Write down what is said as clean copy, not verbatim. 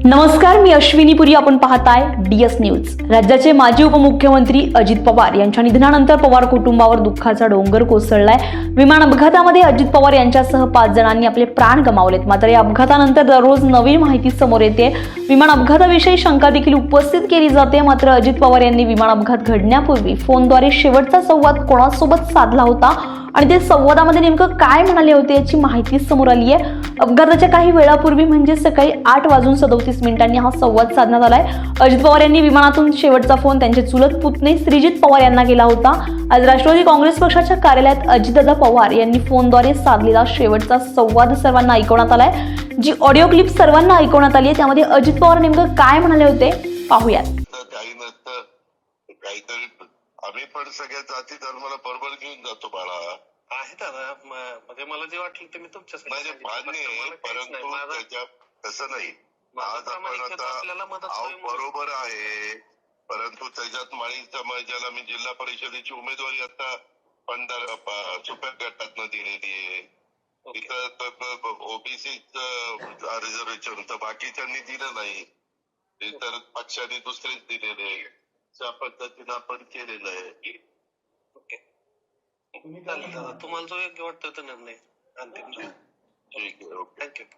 नमस्कार, मी अश्विनी पुरी. आपण पाहताय DS न्यूज. राज्याचे माजी उपमुख्यमंत्री अजित पवार यांच्या निधनानंतर पवार कुटुंबावर दुःखाचा डोंगर कोसळलाय. विमान अपघातामध्ये अजित पवार यांच्यासह 5 जणांनी आपले प्राण गमावलेत. मात्र या अपघातानंतर दररोज नवीन माहिती समोर येते. विमान अपघाताविषयी शंका देखील उपस्थित केली जाते. मात्र अजित पवार यांनी विमान अपघात घडण्यापूर्वी फोनद्वारे शेवटचा संवाद कोणासोबत साधला होता आणि ते संवादामध्ये नेमकं काय म्हणाले होते याची माहिती समोर आली आहे. अपघाताच्या काही वेळापूर्वी म्हणजे सकाळी 8:37 हा संवाद साधण्यात आलाय. अजित पवार यांनी विमानातून शेवटचा फोन त्यांचे चुलत पुतणे श्रीजित पवार यांना केला होता. आज राष्ट्रवादी काँग्रेस पक्षाच्या कार्यालयात अजितदादा पवार यांनी फोनद्वारे साधलेला शेवटचा संवाद सर्वांना ऐकवण्यात आलाय. जी ऑडिओ क्लिप सर्वांना ऐकवण्यात आली आहे त्यामध्ये अजित पवार नेमकं काय म्हणाले होते पाहूयात. काही नसतं, काहीतरी आम्ही पण सगळ्या जाती धर्माला बरोबर घेऊन जातो बाळा. आहे दादा, म्हणजे मला जे वाटलं ते मी तुमच्यासाठी म्हणजे मान्य आहे, परंतु त्याच्या तसं नाही. आज आपण आता बरोबर आहे, परंतु त्याच्यात माळी समाजाला मी जिल्हा परिषदेची उमेदवारी आता सुप्या गटातनं दिलेली आहे. तिथं ओबीसी रिझर्वेशन तर बाकीच्यांनी दिलं नाही, इतर पक्षांनी दुसरेच दिलेले. त्या पद्धतीनं आपण केलेलं आहे. ओके, चालेल दादा, तुम्हाला जो योग्य वाटतो तो निर्णय अंतिम. ठीक आहे, ओके. थँक्यू.